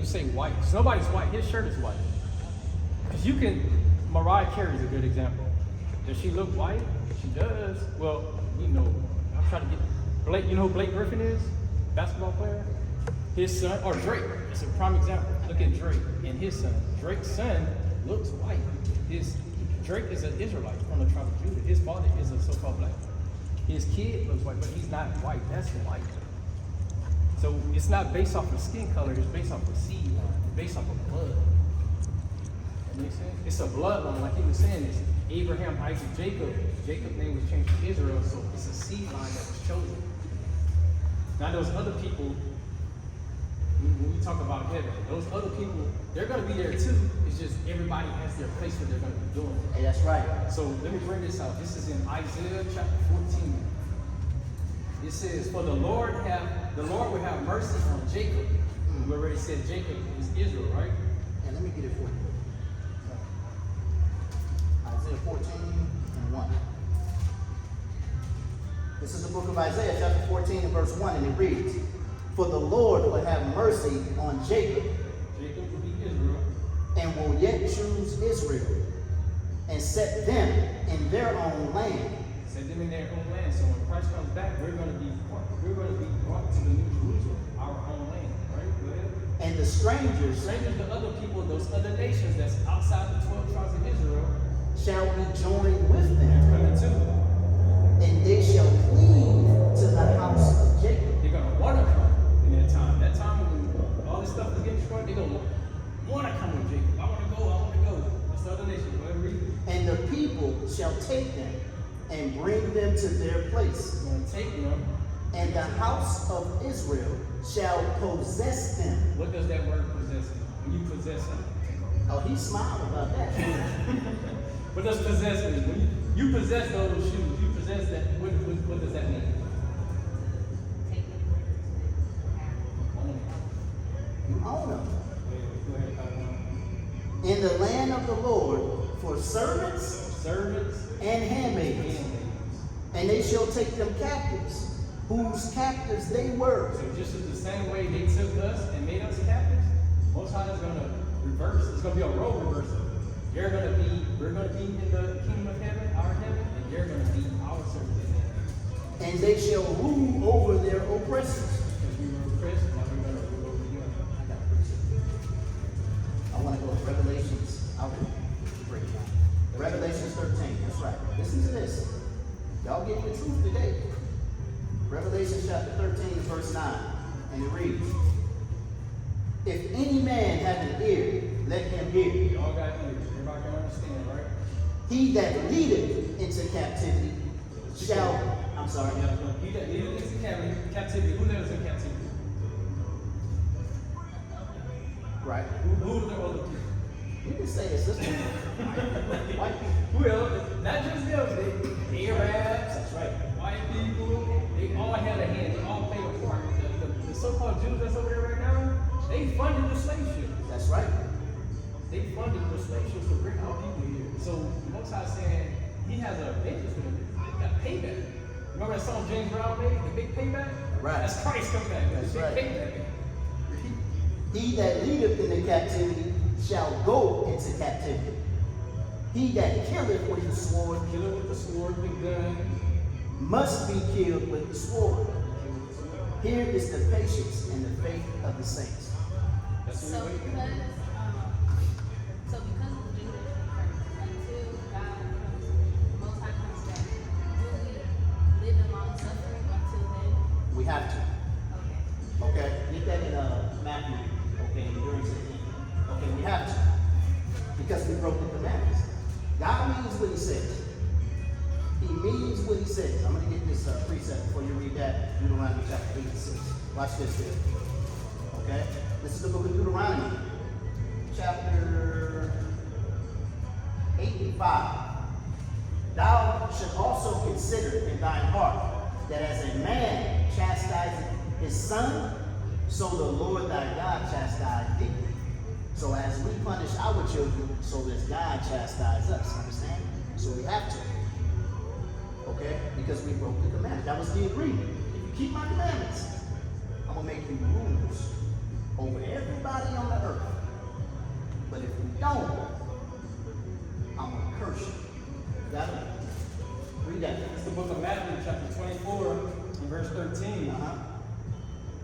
you say white, so nobody's white. His shirt is white. Because you can, Mariah Carey's a good example. Does she look white? She does. Well, you know, I'm trying to get, Blake, you know who Blake Griffin is? Basketball player? His son, or Drake, it's a prime example. Look at Drake and his son. Drake's son looks white. Drake is an Israelite from the tribe of Judah. His father is a so-called black. His kid looks white, but he's not white. That's white. So it's not based off of skin color, it's based off of seed line. It's based off of blood. That makes sense? It's a bloodline, like he was saying, it's Abraham, Isaac, Jacob. Jacob's name was changed to Israel, so it's a seed line that was chosen. Now those other people, when we talk about heaven, those other people, they're going to be there too. It's just everybody has their place where they're going to be doing it. Hey, that's right. So let me bring this out. This is in Isaiah chapter 14. It says, "For the Lord will have mercy on Jacob." We already said Jacob is Israel, right? And let me get it for you. Isaiah 14 and 1. This is the book of Isaiah, chapter 14 and verse 1, and it reads, "For the Lord will have mercy on Jacob." Jacob will be Israel. "And will yet choose Israel, and set them in their own land." Set them in their own land. So when Christ comes back, we're going to be brought to the New Jerusalem, our own land, right? Go ahead. "And the strangers The other people, those other nations that's outside the 12 tribes of Israel, shall be joined with they're them, coming too. and they shall cleave to the house of Jacob." They're going to want to come in that time. That time when all this stuff is getting destroyed, they're going to want to come with Jacob. I want to go. That's the other nation. Go ahead and read it. "And the people shall take them and bring them to their place, They're going to take them. and the house of Israel shall possess them." What does that word possess mean? When you possess something. Oh, he smiled about that. What does possess mean? When you possess those shoes, you possess that. What does that mean? You own them. Go ahead. "In the land of the Lord for servants Servants and handmaids, and they shall take them captives, whose captives they were." So just as the same way they took us and made us captives, Most High is going to reverse. It's going to be a role reversal. We're going to be in the kingdom of heaven, our heaven, and you're going to be our servants in heaven. "And they shall rule over their oppressors." Because we were oppressed, now we're going to rule over you. I got to preach it. I want to go to Revelations. I'll break it down. Revelations 13. That's right. Listen to this. Y'all getting the truth today. Revelation chapter 13, verse 9. And it reads, "If any man have an ear, let him hear. We all got ears. Everybody can understand, right? He that leadeth into captivity shall..." I'm sorry. He that leadeth into captivity. Who led us in captivity? Right. Who are the other people? You can say this. Listen. White people. Who else? Not just them. They Arabs. That's right. White people. They all had a hand. They all played a part. The so-called Jews that's over there right now, they funded the slave ship. That's right. They funded the slave ships to bring our people here. So Most High saying he has a vengeance for them. They got payback. Remember that song James Brown made, the big payback? Right. That's Christ come back. That's the big right. payback. He that leadeth into captivity shall go into captivity. He that killeth with the sword Kill it with the sword, the gun. must be killed with the sword. Here is the patience and the faith of the saints. That's So what we wait. because of the Judah until God comes, Most High comes back, do we live in long suffering until then? We have to. Okay. Okay? Get that in Matthew. Okay, during 16. Okay, we have to. Because we broke the commandments. God means what he says. He means what he says. I'm going to get this precept before you read that. Deuteronomy chapter 86. Watch this here. Okay? This is the book of Deuteronomy. Chapter 85. "Thou should also consider in thine heart that as a man chastiseth his son, so the Lord thy God chastised thee." So as we punish our children, so does God chastise us. Understand? So we have to. Okay? Because we broke the commandment. That was the agreement. If you keep my commandments, I'm going to make you rulers over everybody on the earth. But if you don't, I'm going to curse you. Got it? Read that. It's the book of Matthew, chapter 24, and verse 13.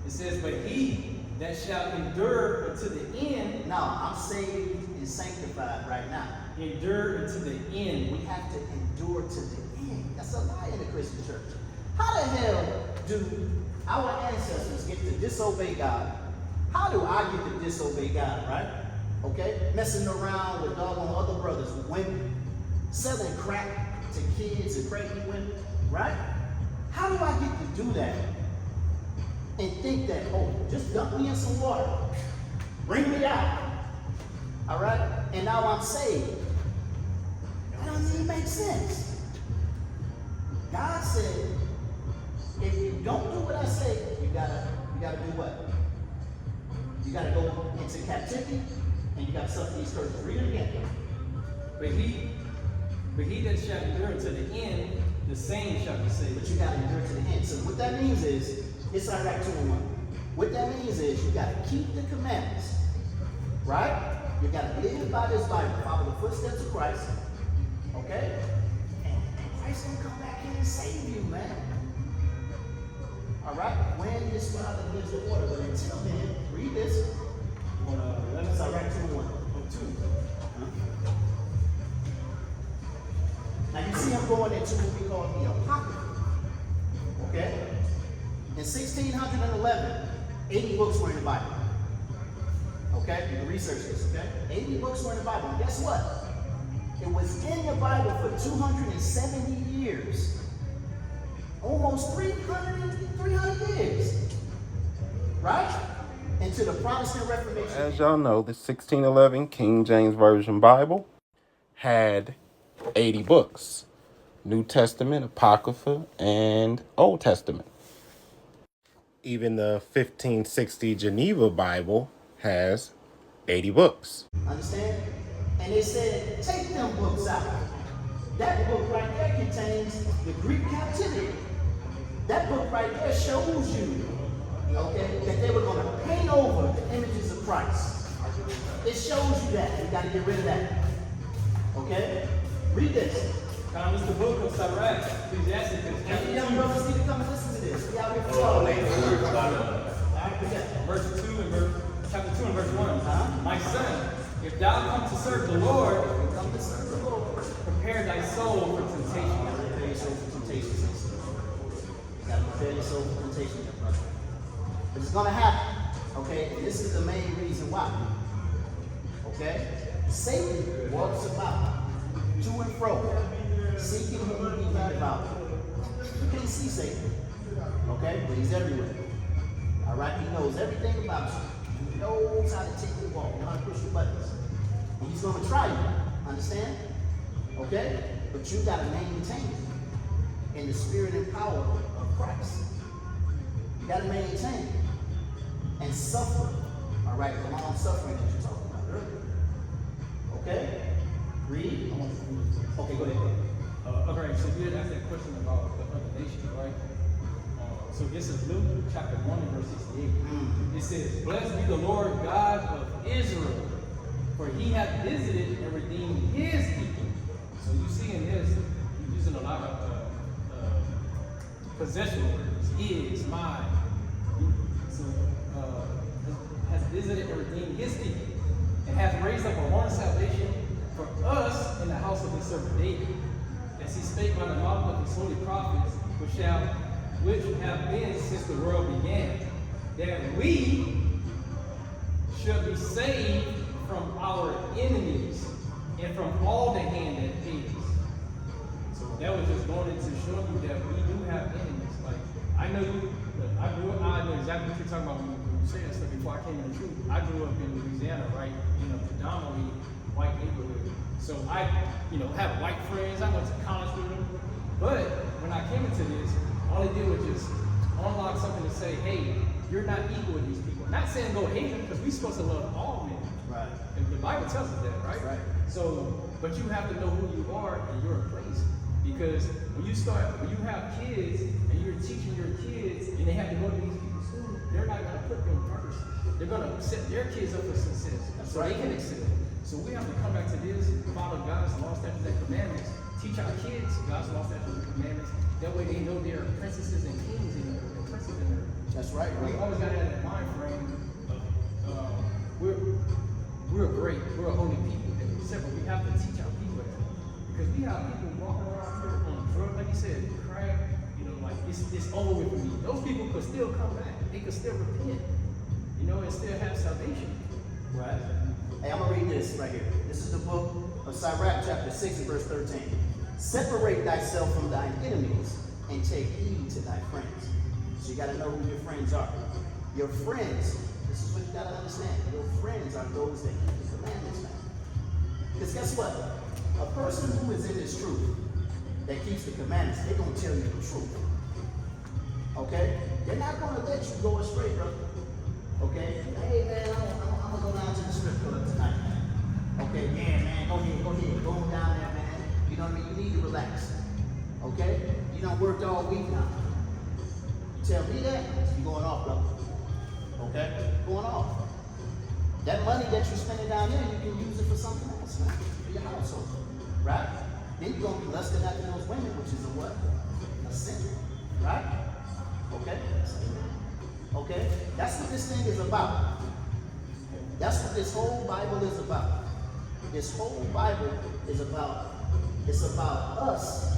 It says, but he that shall endure unto the end. Now, I'm saved and sanctified right now. Endure unto the end. We have to endure to the end. That's a lie in the Christian church. How the hell do our ancestors get to disobey God? How do I get to disobey God, right? Okay? Messing around with doggone other brothers, women, selling crack to kids and pregnant women, right? How do I get to do that? And think that, oh, just dump me in some water, bring me out, all right? And now I'm saved. That doesn't even make sense. God said, if you don't do what I say, you gotta do what? You gotta go into captivity, and you gotta suffer these curses. Read it again. But he that shall endure unto the end, the same shall be saved. But you gotta endure to the end. So what that means is, it's Iraq 2 and 1. What that means is you gotta keep the commandments, right? You gotta live by this Bible, follow the footsteps of Christ, okay? And Christ's gonna come back in and save you, man. All right? When his Father gives the order, but until then, read this. It's Iraq 2 and 1. Now you see I'm going into what we call the Apocrypha, okay? In 1611, 80 books were in the Bible. Okay? You can research this, okay? 80 books were in the Bible. And guess what? It was in the Bible for 270 years. Almost 300 years. Right? Into the Protestant Reformation. As y'all know, the 1611 King James Version Bible had 80 books. New Testament, Apocrypha, and Old Testament. Even the 1560 Geneva Bible has 80 books. Understand? And they said, take them books out. That book right there contains the Greek captivity. That book right there shows you, okay, that they were going to paint over the images of Christ. It shows you that. You got to get rid of that. Okay? Read this. Thomas, the book of Sirach, Ecclesiastes, And the young brothers need to come and listen to this. We out here for y'all. verse 2 and chapter 2 and verse 1. My son, if thou come to serve the Lord, Come to serve the Lord. prepare thy soul for temptation. Prepare your soul for temptation, sister. You gotta prepare your soul for temptation, young brother. But it's gonna happen. Okay? And this is the main reason why. Okay? Satan walks about to and fro, seeking whom he can devour. You can't see Satan. Okay? But he's everywhere. Alright? He knows everything about you. He knows how to take you walk, he knows how to push your buttons. And he's gonna try you. Understand? Okay? But you gotta maintain in the spirit and power of Christ. You gotta maintain and suffer. Alright, the long suffering that you're talking about earlier. Okay? Read. Okay, go ahead. Okay, so you had asked that question about the other nations, right? So this is Luke chapter 1 and verse 68. It says, blessed be the Lord God of Israel, for he hath visited and redeemed his people. So you see in this, you're using a lot of possession words. His, mine. So has visited and redeemed his people, and hath raised up a horn of salvation for us in the house of his servant David, as he spake by the mouth of his holy prophets, which have been since the world began, that we should be saved from our enemies and from all the hand that hates us. So that was just going into showing you that we do have enemies. Like, I know exactly what you're talking about when you say that stuff. Before I came in the truth, I grew up in Louisiana, right, in a predominantly white neighborhood. So I, have white friends. I went to college with them. But when I came into this, all they did was just unlock something to say, hey, you're not equal with these people. Not saying go hate them, because we're supposed to love all men. Right. And the Bible tells us that, right? Right. So, but you have to know who you are and your place. Because when you have kids and you're teaching your kids and they have to go to these people's school, they're not going to put them first. They're going to set their kids up for success so they can excel. So we have to come back to this, follow God's law, statutes, and commandments, teach our kids God's law, statutes, and commandments. That way they know they're princesses and kings and princes in there. That's right, We brother. always got to have that mind frame of we're great, we're a holy people. But we have to teach our people that. Because we have people walking around here on drugs, like you said, crack, like it's over with me. Those people could still come back. They could still repent, and still have salvation. Right. Hey, I'm going to read this right here. This is the book of Sirach, chapter 6 and verse 13. Separate thyself from thine enemies and take heed to thy friends. So you got to know who your friends are. Your friends, this is what you got to understand. Your friends are those that keep the commandments, man. Because guess what? A person who is in this truth, that keeps the commandments, they're going to tell you the truth. Okay? They're not going to let you go astray, brother. Okay? Hey, man, I'm going to go down to the strip club tonight, man. Okay? Yeah, man, go ahead. Go on down there, man. You know what I mean? You need to relax. Okay? You done worked all week now. You tell me that, you're going off, brother. Okay? Going off. That money that you're spending down there, you can use it for something else, man. For your household. Right? Then you're going to be lusting after those women, which is a what? A sin. Right? Okay? Okay? That's what this thing is about. That's what this whole Bible is about. This whole Bible is about, it's about us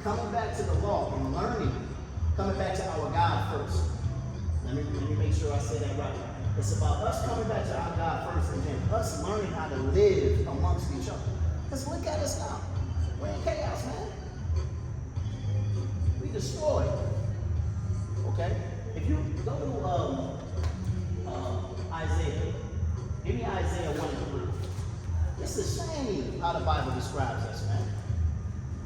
coming back to the law and learning, coming back to our God first. Let me make sure I say that right. It's about us coming back to our God first and then us learning how to live amongst each other. Because look at us now. We're in chaos, man. We destroyed. Okay? If you go to Isaiah, give me Isaiah 1 and 3. It's a shame how the Bible describes us, man.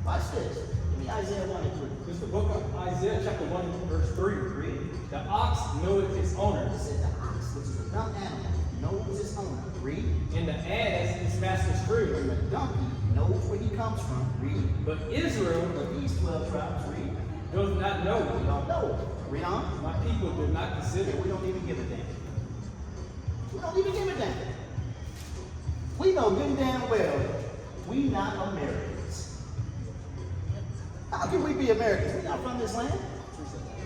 Watch this. Give me Isaiah 1 and 3. It's the book of Isaiah, chapter 1, verse 3. Read. The ox knoweth his owner, It said the ox, which is a dumb animal, knows its owner. Read. and the ass his master's crib. And the donkey knows where he comes from. Read. But Israel But these 12 tribes, read. doth not know. We don't know. Read on. My people do not consider. We don't even give a damn. We don't even give a damn. We know good and damn well we not Americans. How can we be Americans? We're not from this land.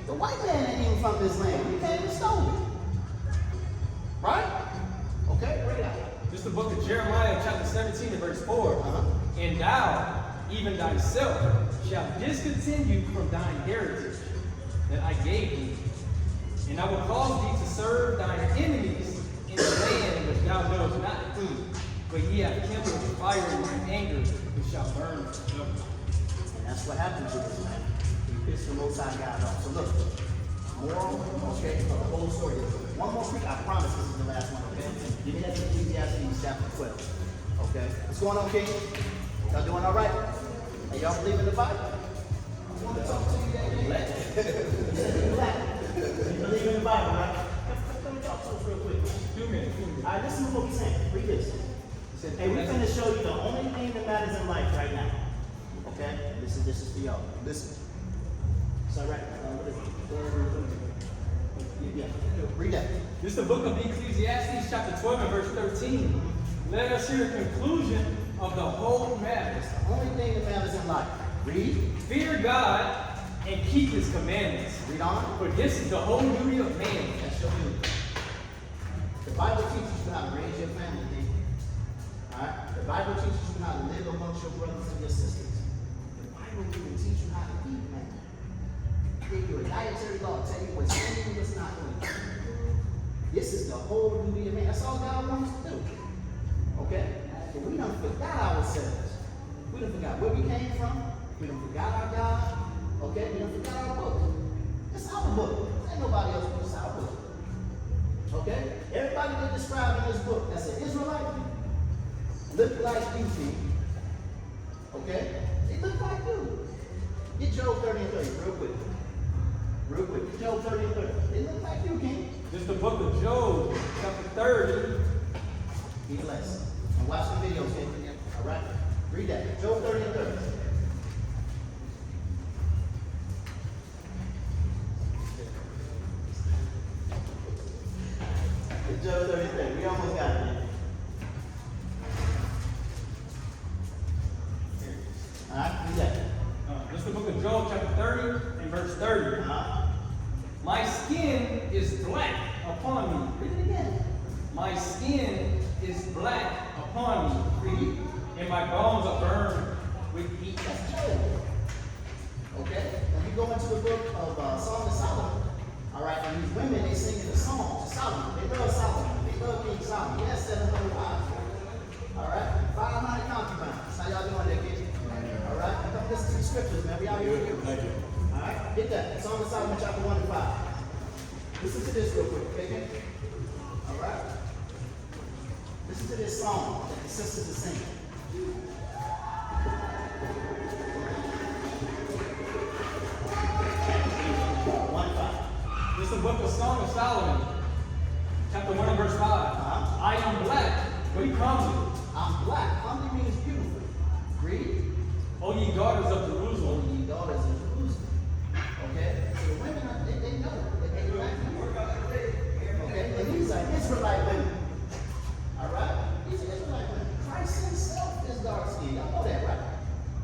The white man ain't even from this land. We came and stole it. Right? Okay, bring it out. This is the book of Jeremiah, chapter 17, and verse 4. And thou, even thyself, shalt discontinue from thine heritage that I gave thee. And I will cause thee to serve thine enemies in the land which thou knowest not. But ye have kindled the fire in mine anger, which shall burn forever. And that's what happens with this man. He pissed the Most High God off. So look, moral, okay, for the whole story. One more quick, I promise this is the last one, okay? Give me that Ecclesiastes chapter 12. Okay? What's going on, King? Y'all doing all right? Hey, y'all believe in the Bible? I want to talk to you today. You said you're black. You believe in the Bible, right? Let me talk to us real quick. 2 minutes. All right, listen to what we're saying. Read this. Hey, we're going to show you the only thing that matters in life right now. Okay? This is for y'all. Listen. It's all right. What is it? Yeah. Read that. This is the book of Ecclesiastes, chapter 12, and verse 13. Let us hear the conclusion of the whole matter. It's the only thing that matters in life. Read. Fear God and keep his commandments. Read on. For this is the whole duty of man. That's your duty. The Bible teaches you how to raise your family, man. Alright? The Bible teaches you how to live amongst your brothers and your sisters. The Bible will teach you how to eat, man. Give you a dietary law, tell you what's in and what's not in. This is the whole duty of man. That's all God wants to do. Okay? But we done forgot ourselves. We done forgot where we came from. We done forgot our God. Okay? We done forgot our book. It's our book. Ain't nobody else, but it's our book. Okay? Everybody that described in this book that's an Israelite look like you, King. Okay? They look like you. Get Job 30 and 30 real quick. Real quick. Get Job 30 and 30. They look like you, King. This is the book of Job, chapter 30. Be blessed. And watch the videos, King. All right? Read that. Job 30 and 30. always got it. Man. All right, read that. This is the book of Job, chapter 30 and verse 30. My skin is black upon me. Read it again. My skin is black upon me. Read. And my bones are burned with heat. That's Job. Okay? When you go into the book of Song of Solomon, all right, and these women, they sing the song to Solomon. They love Solomon. They love King Solomon. He has 700 wives. All right? 500 concubines. How y'all doing there, kids? All right? Come listen to the scriptures, man. We out here with you. Thank you. All right? Get that. Song of Solomon, chapter 1 and 5. Listen to this real quick, okay? All right? Listen to this song that the sisters are singing. This is the book of Song of Solomon, chapter 1 and verse 5. I am black, but comely. I'm black. Comely means beautiful. Read. O ye daughters of Jerusalem. O ye daughters of Jerusalem. Okay? So the women, they know. They black people. Okay? And these are Israelite women. All right? These are Israelite women. Christ himself is dark skinned. Y'all know that, right?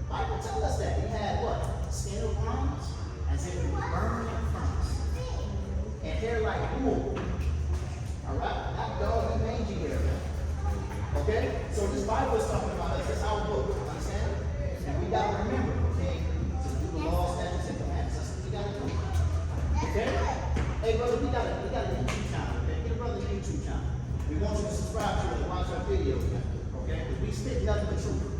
Bible tells us that. He had what? Skin of bronze, as if it was burned in a furnace. And hair like wool. All right? Not dog and mangy hair. Okay? So this Bible is talking about us. That's our book. Understand? And we got to remember, okay, to do the law, statutes, and commandments. That's what we got to do. Okay? Hey, brother, we got a YouTube channel. Okay? Get a brother YouTube channel. We want you to subscribe to it and watch our videos. Okay? Because we spit nothing but truth.